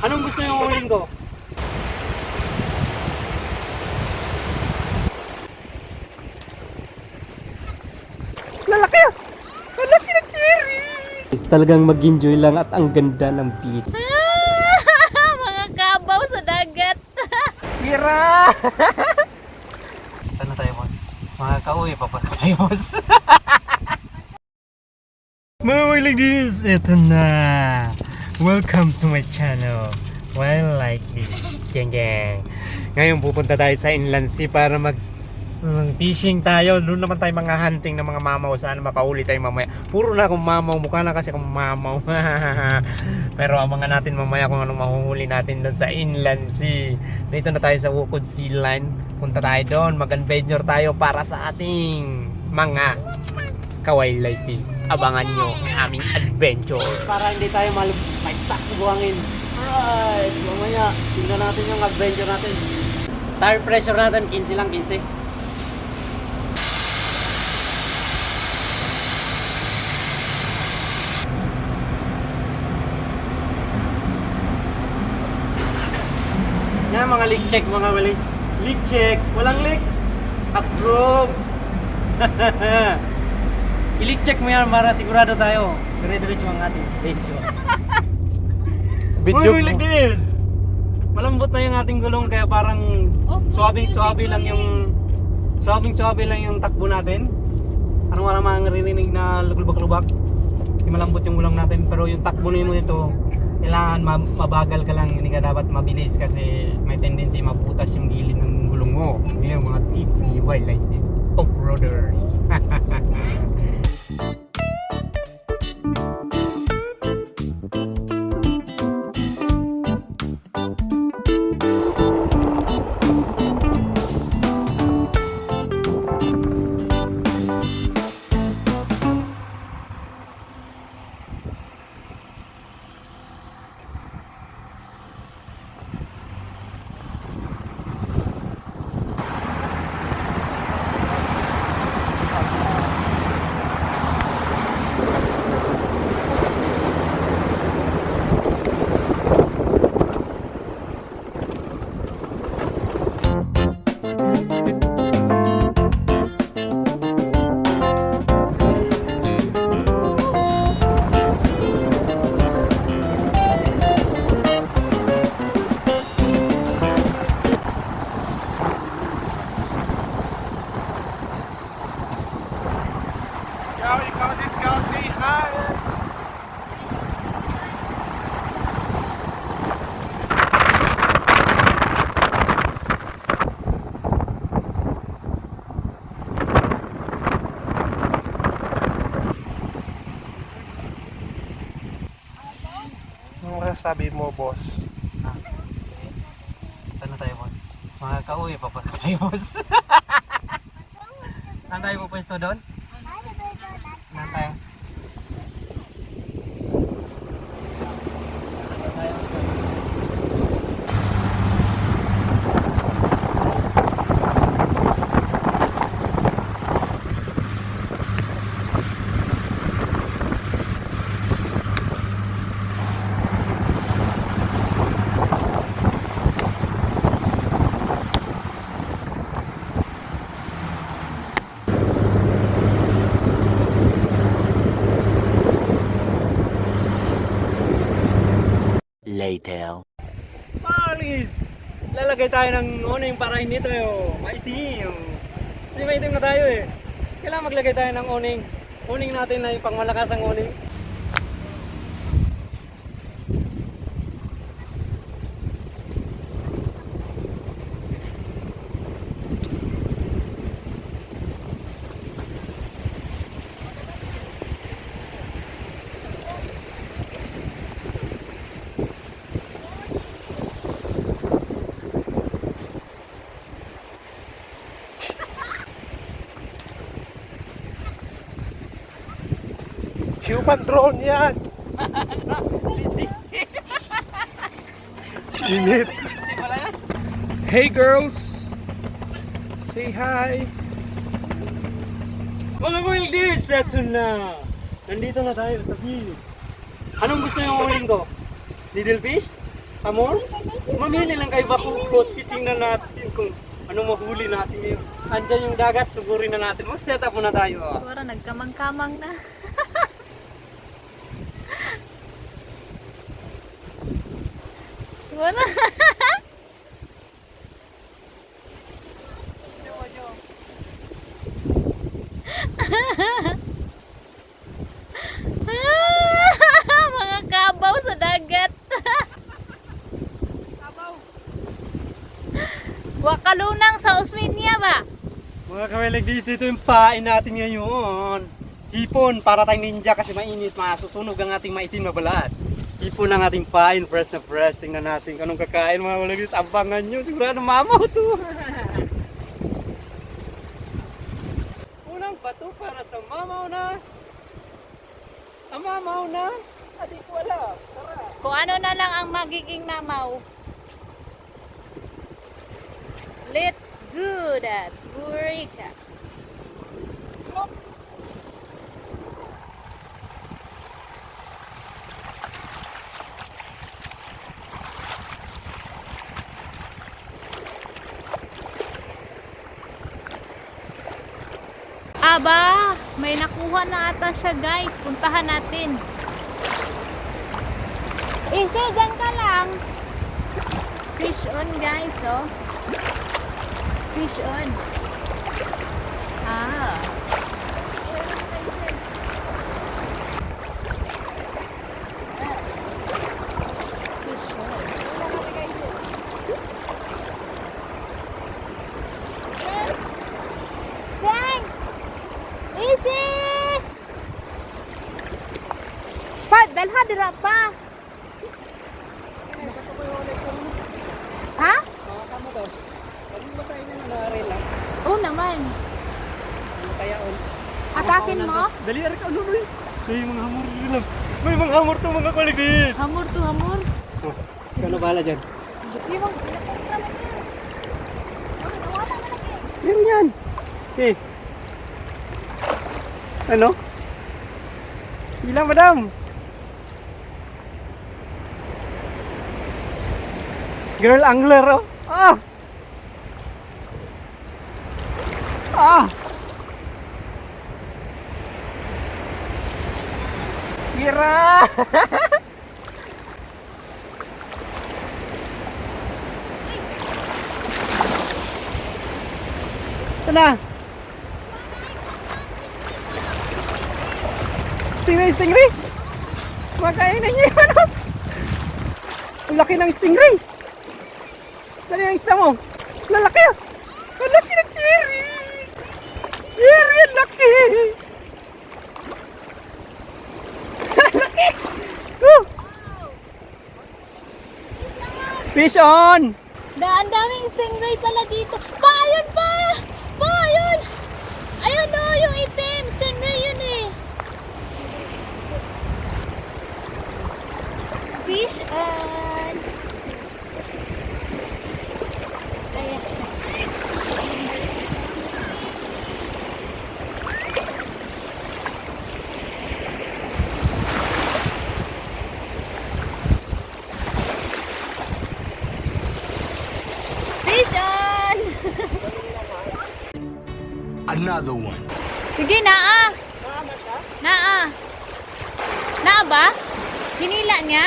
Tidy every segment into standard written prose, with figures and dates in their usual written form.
Anong gusto yung uling ko? Lalaki ah! Lalaki ng cherry! Talagang mag-enjoy lang at ang ganda ng beach. Mga kabaw sa dagat. Mira! Saan na tayo, boss? Mga kauwi pa pa tayo, boss. Mga ladies, ito na. Welcome to my channel. Well, like this. Gang gang. Ngayon pupunta tayo sa Inland Sea para fishing tayo. Doon naman tayo mga hunting ng mga mamaw. Sana makauli tayo mamaya. Puro na akong mamaw. Mukha na kasi akong mamaw. Pero abangan natin mamaya kung anong mahuhuli natin doon sa Inland Sea. Dito na tayo sa Wukod Sea Line. Punta tayo doon. Mag-adventure tayo para sa ating mga kawailatis. Abangan nyo ang aming adventure. Para hindi tayo may stuck sa buhangin. Alright, mamaya tingnan natin yung adventure natin. Tire pressure natin 15 lang, 15. Yan mga leak check mga walis. Leak check, walang leak. Approve. I-leak check mo yan para sigurado tayo. Dire-diretso ang ating video. Video like this. Malambot na yung ating gulong kaya parang suabing-suabe lang yung takbo natin. Parang wala maririnig na lubak-lubak. Kasi malambot yung gulong natin pero yung takbo nito kailangan mabagal ka lang, hindi ka dapat mabilis kasi may tendency maputas yung gilid ng gulong mo. Yung mga steep why like this. Off-roaders. Sabi mo, boss. Saan na tayo, boss? Mga kauwi pa pa tayo, boss. Saan tayo pupwesto doon? Saan tayo? Later. Malis! Lalagay tayo ng awning para hindi tayo maitim. Hindi maitim na tayo eh. Kailangan maglagay tayo ng awning. Awning natin na yung pangmalakas ang awning. Human drone yan! Init! Hey girls! Say hi! Mga Wildies, eto na! Nandito na tayo sa beach. Anong gusto yung uling ko? Little fish? Hamor? Mamili lang kayo bakukot. Titingnan natin kung ano mahuli natin ngayon. Andyan yung dagat, sugurin na natin. Mag-set up muna tayo. Para nagkamang-kamang na. Wala. Mga kabaw sa dagat. Wakalunang sa Osminia ba? Mga kawaligdis, ito yung pain natin ngayon. Hipon, para tayong ninja kasi mainit, masusunog ang ating maitim na balat. Hipon ang ating pain, fresh na fresh. Tingnan natin kung anong kakain mga kawaligdis. Abangan nyo, sigurado mamaw to. Unang bato para sa mamaw na. Ang mamaw na. Adi ko alam. Tara. Kung ano na lang ang magiging mamaw. Let's do that. Burika. Aba, may nakuha na ata siya guys. Puntahan natin. Isi, dyan ka lang. Fish on guys, oh. Fish on. Ah. Fish on. Shang! Isi! Pat, dalha dira pa. Ha? Tama to. Pag mo tayo na narela. Oo naman. Kaya on. Atakin mo? Dali, arak ka, luloy. May mga hamor yun lang. May mga hamor to mga kaligdis. Hamur to hamur. Oh, kano bahala dyan? Hindi mo. Wala malaki. Meron yan. Eh. Ano? Ilang madam? Girl angler oh. Ah! Ah! Kira! Ito na. Stingray, stingray! Makain na niya yung ano? Ang laki ng stingray! Saan yung isda mo? Lalaki ah! Ang laki ng sherry! Sherry, ang laki! Ang laki! Oh! Fish on! Ang daming stingray pala dito. Pa, ayun pa! Pa, ayun! Ayun o, yung itim. Stingray yun eh. Fish on. Ayan. Fish on! Another one. Sige, naa. Naa. Naa ba? Hinila niya?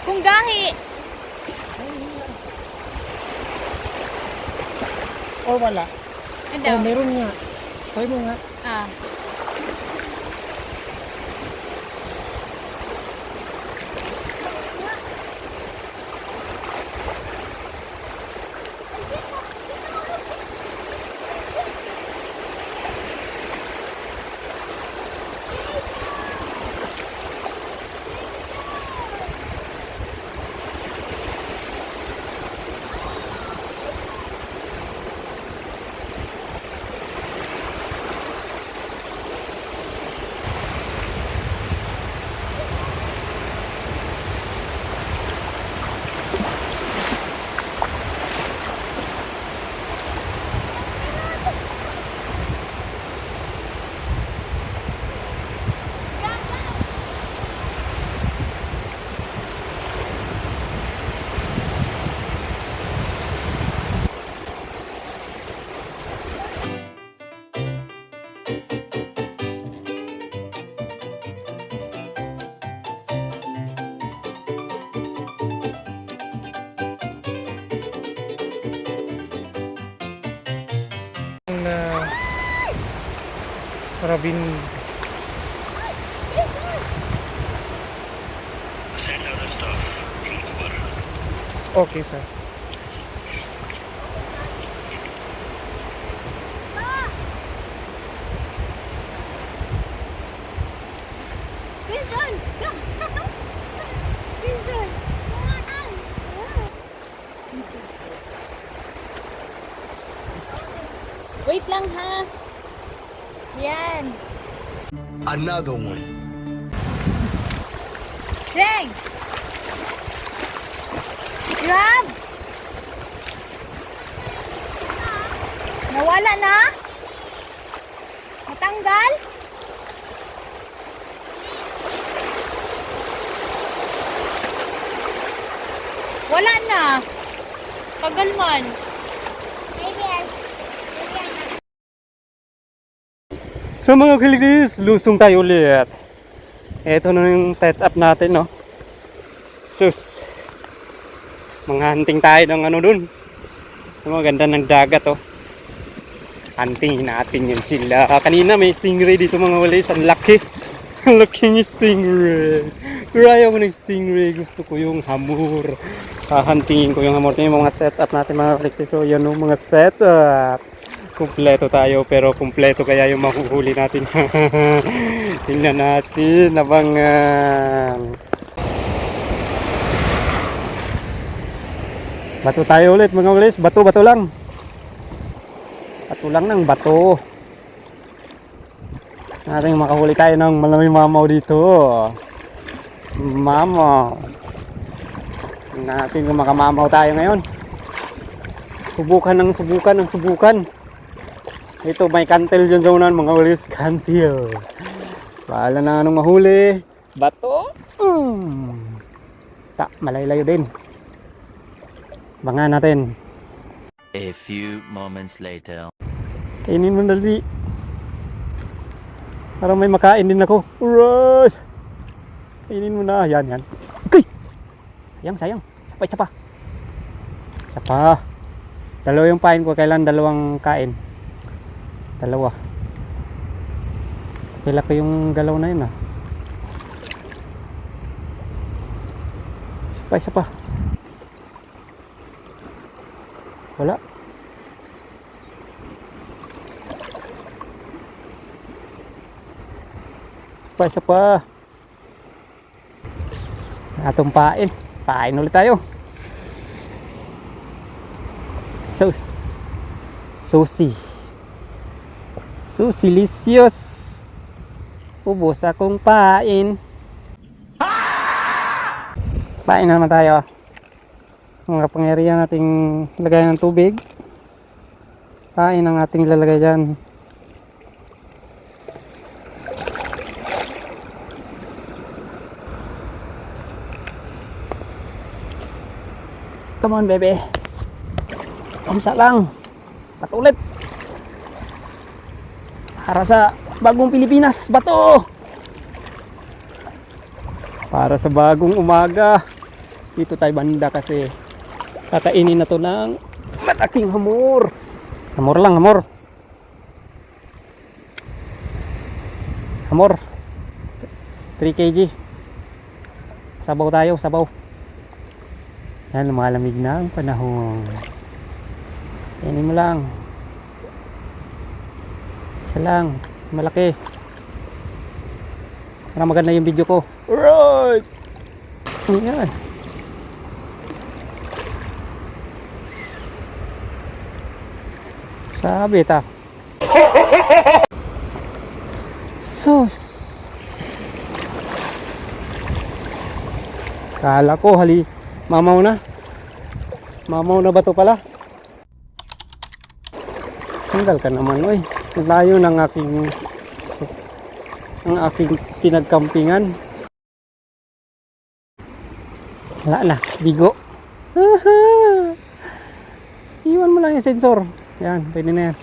Kung gahi. Oh, wala. Ano? Oh, meron nga. Try mo nga. Ah. Rabin. Okay, sir. Vision! Vision! Wait lang ha. Yan. Another one. Greg! Grab! Nawala na? Natanggal? Wala na. Tagal man. So mga kaligis, lusong tayo ulit. Ito na yung setup natin, no? Sus. Mga hunting tayo ng ano dun. Ang ganda ng dagat, oh. Hunting natin yan sila. Kanina may stingray dito mga walis. Ang laki. Ang laking stingray. Pero ayaw ko ng stingray. Gusto ko yung hamur. Huntingin ko yung hamur. Ito yung mga setup natin mga kaligis. So yan yung mga setup. Kumpleto tayo pero kumpleto kaya yung mahuhuli natin. Tingnan natin, abangan. Bato tayo ulit mga ulis, bato lang. Bato lang ng bato. Natin makahuli tayo ng malaming mamaw dito. Mamaw. Tingnan natin kung makamamaw tayo ngayon. Subukan. Ito may kantil dyan sa unan mga ulis. Kantil. Bahala na anong mahuli. Bato. Malaylayo din. Bangan natin. A few moments later. Kainin mo dali. Para may makain din ako. Alright. Kainin mo na. Yan. Okay. Sayang. Isa pa. Dalawa yung pain ko. Kailan dalawang kain? Dalawa. Kailan ko yung galaw na yun, ah. Isa pa. Wala. Isa pa. Atong pain. Pain ulit tayo. Susilicious. Ubos akong pain. Pain na naman tayo. Mga pangyarihan nating lagay ng tubig. Pain ang ating lalagay dyan. Come on, baby. Kamsa lang. Patulit. Para sa bagong Pilipinas, bato! Para sa bagong umaga. Dito tayo banda kasi kakainin na to ng malaking hamor. Hamor lang. Hamor. 3 kg. Sabaw tayo. Yan, lumalamig na ang panahon. Kainin mo lang. Isa lang, malaki. Para maganda yung video ko. Alright! Yan. Sabi ta. Sus. Kala ko mamaw na ba to pala? Tanggal ka naman, oy. Layo ng aking pinagkampingan. Wala na, bigo. Iwan mo lang yung sensor. Yan, pwede na yan.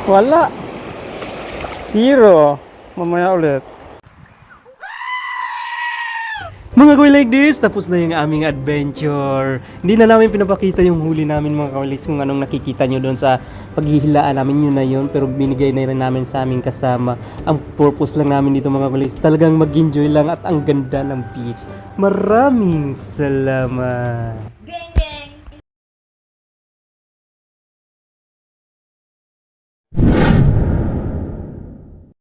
Wala. 0. Mamaya ulit. Mga kawil like this, tapos na yung aming adventure. Hindi na namin pinapakita yung huli namin mga kawilis kung anong nakikita nyo doon sa paghihilaan namin, yun na yun. Pero binigay na rin namin sa aming kasama. Ang purpose lang namin dito mga kawilis, talagang mag-enjoy lang at ang ganda ng beach. Maraming salamat. Geng,